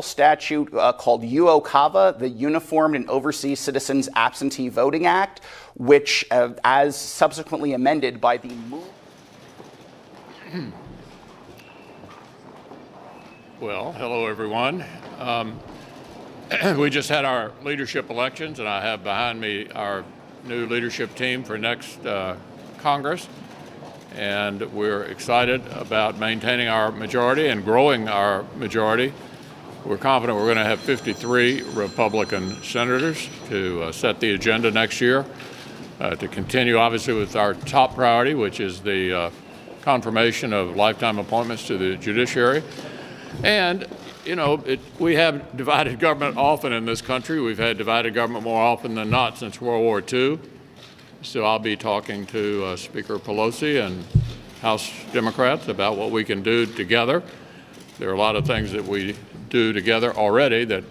statute called UOCAVA, the Uniformed and Overseas Citizens Absentee Voting Act, which, as subsequently amended by the Well, hello, everyone. We just had our leadership elections, and I have behind me our new leadership team for next Congress. And we're excited about maintaining our majority and growing our majority. We're confident we're going to have 53 Republican senators to set the agenda next year, to continue, obviously, with our top priority, which is the confirmation of lifetime appointments to the judiciary. And, you know, we have divided government often in this country. We've had divided government more often than not since World War II. So I'll be talking to Speaker Pelosi and House Democrats about what we can do together. There are a lot of things that we do together already that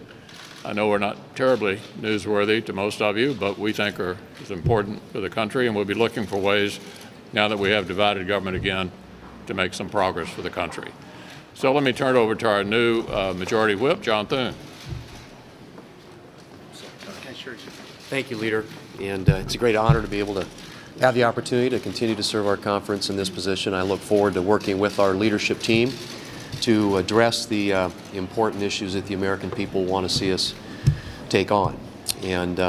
I know are not terribly newsworthy to most of you, but we think is important for the country, and we'll be looking for ways, now that we have divided government again, to make some progress for the country. So let me turn it over to our new Majority Whip, John Thune. Thank you, Leader. And it's a great honor to be able to have the opportunity to continue to serve our conference in this position. I look forward to working with our leadership team to address the important issues that the American people want to see us take on. And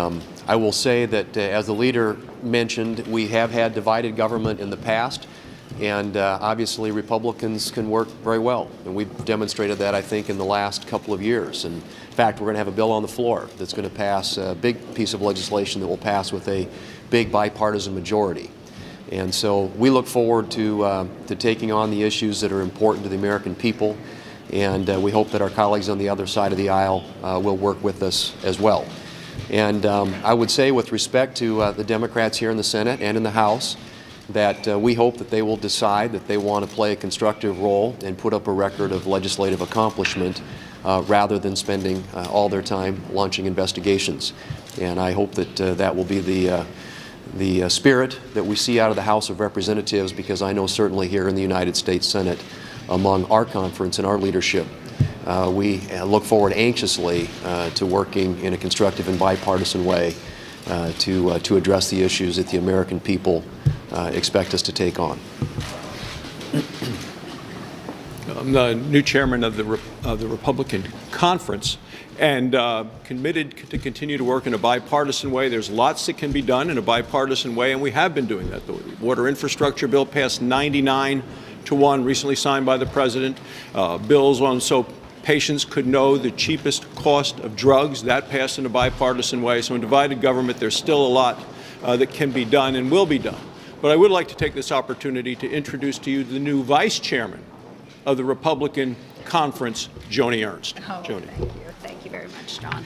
I will say that, as the leader mentioned, we have had divided government in the past, and obviously Republicans can work very well. And we've demonstrated that, I think, in the last couple of years. And in fact, we're going to have a bill on the floor that's going to pass, a big piece of legislation that will pass with a big bipartisan majority. And so we look forward to taking on the issues that are important to the American people, and we hope that our colleagues on the other side of the aisle will work with us as well. And I would say, with respect to the Democrats here in the Senate and in the House, that we hope that they will decide that they want to play a constructive role and put up a record of legislative accomplishment rather than spending all their time launching investigations. And I hope that that will be the spirit that we see out of the House of Representatives, because I know certainly here in the United States Senate, among our conference and our leadership, we look forward anxiously to working in a constructive and bipartisan way to address the issues that the American people expect us to take on. I'm the new chairman of the Republican Conference, and committed to continue to work in a bipartisan way. There's lots that can be done in a bipartisan way, and we have been doing that. The water infrastructure bill passed 99-1, recently signed by the president. Bills on so patients could know the cheapest cost of drugs, that passed in a bipartisan way. So in divided government, there's still a lot that can be done and will be done. But I would like to take this opportunity to introduce to you the new vice chairman of the Republican Conference, Joni Ernst. Joni. Thank you. Thank you very much, John.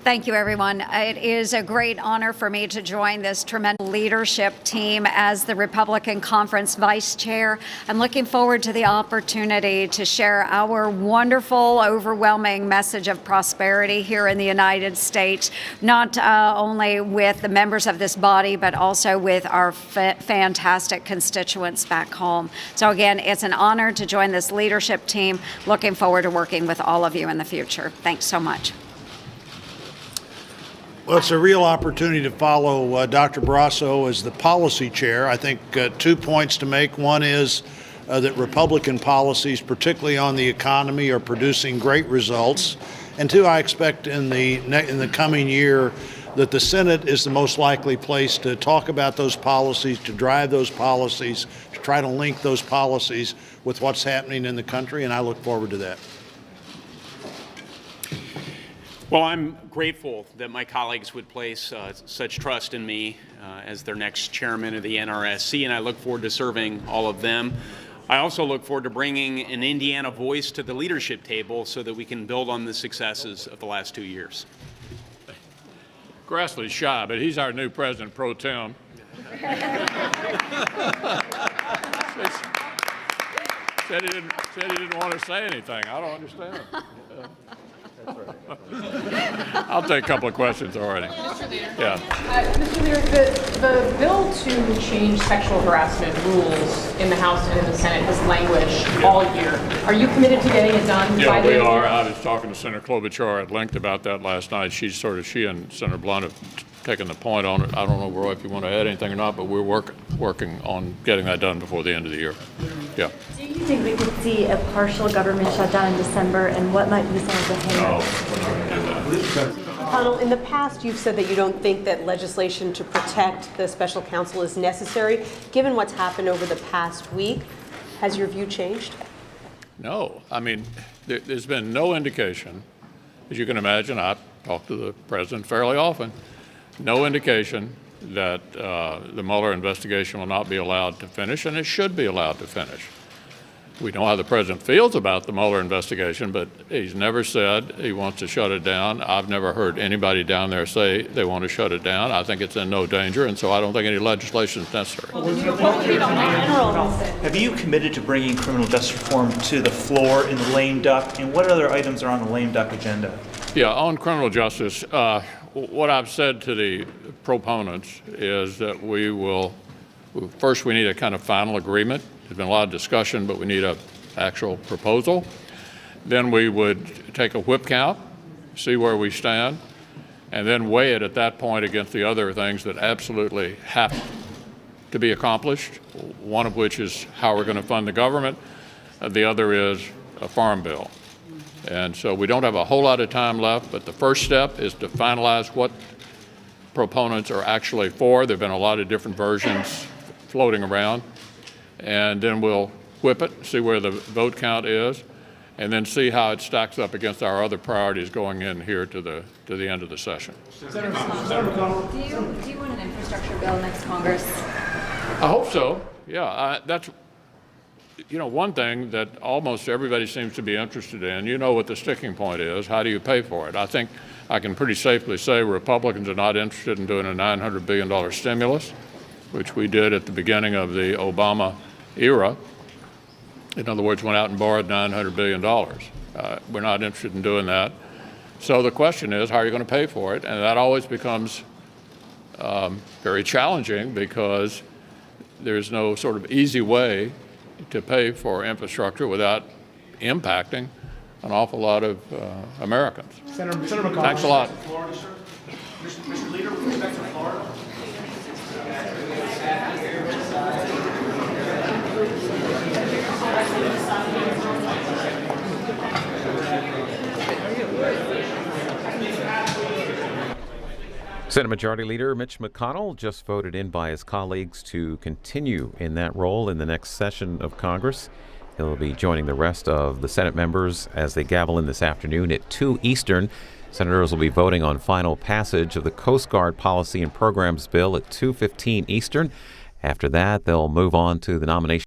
Thank you, everyone. It is a great honor for me to join this tremendous leadership team as the Republican Conference Vice Chair. I'm looking forward to the opportunity to share our wonderful, overwhelming message of prosperity here in the United States, not only with the members of this body, but also with our fantastic constituents back home. So again, it's an honor to join this leadership team. Looking forward to working with all of you in the future. Thanks so much. Well, it's a real opportunity to follow Dr. Barrasso as the policy chair. I think 2 points to make. One is that Republican policies, particularly on the economy, are producing great results. And two, I expect in the coming year that the Senate is the most likely place to talk about those policies, to drive those policies, to try to link those policies with what's happening in the country, and I look forward to that. Well, I'm grateful that my colleagues would place such trust in me as their next chairman of the NRSC, and I look forward to serving all of them. I also look forward to bringing an Indiana voice to the leadership table so that we can build on the successes of the last 2 years. Grassley's shy, but he's our new president pro tem. Said he didn't want to say anything. I don't understand. I'll take a couple of questions already. Yeah. Mr. Leader, the bill to change sexual harassment rules in the House and in the Senate has languished all year. Are you committed to getting it done? Yeah, we are. I was talking to Senator Klobuchar at length about that last night. She and Senator Blunt have taken the point on it. I don't know, Roy, if you want to add anything or not, but we're working on getting that done before the end of the year. Yeah. Do you think we could see a partial government shutdown in December, and what might be some of the hang-ups? No, we're not going to do that. McConnell, in the past, you've said that you don't think that legislation to protect the special counsel is necessary. Given what's happened over the past week, has your view changed? No. I mean, there's been no indication. As you can imagine, I talk to the president fairly often. No indication that the Mueller investigation will not be allowed to finish, and it should be allowed to finish. We know how the president feels about the Mueller investigation, but he's never said he wants to shut it down. I've never heard anybody down there say they want to shut it down. I think it's in no danger, and so I don't think any legislation is necessary. Have you committed to bringing criminal justice reform to the floor in the lame duck, and what other items are on the lame duck agenda? Yeah, on criminal justice, what I've said to the proponents is that first we need a kind of final agreement. There's been a lot of discussion, but we need an actual proposal. Then we would take a whip count, see where we stand, and then weigh it at that point against the other things that absolutely have to be accomplished, one of which is how we're going to fund the government. The other is a farm bill. And so we don't have a whole lot of time left, but the first step is to finalize what proponents are actually for. There have been a lot of different versions floating around. And then we'll whip it, see where the vote count is, and then see how it stacks up against our other priorities going in here to the end of the session. Senator McConnell, do you want an infrastructure bill next Congress? I hope so. Yeah, that's one thing that almost everybody seems to be interested in. You know what the sticking point is. How do you pay for it? I think I can pretty safely say Republicans are not interested in doing a $900 billion stimulus, which we did at the beginning of the Obama era. In other words, went out and borrowed $900 billion. We're not interested in doing that. So the question is, how are you going to pay for it? And that always becomes very challenging because there's no sort of easy way to pay for infrastructure without impacting an awful lot of Americans. Senator McConnell. Thanks a lot. Florida, sir. Mr. Leader, with respect to Florida. Senate Majority Leader Mitch McConnell just voted in by his colleagues to continue in that role in the next session of Congress. He'll be joining the rest of the Senate members as they gavel in this afternoon at 2 Eastern. Senators will be voting on final passage of the Coast Guard Policy and Programs Bill at 2:15 Eastern. After that, they'll move on to the nomination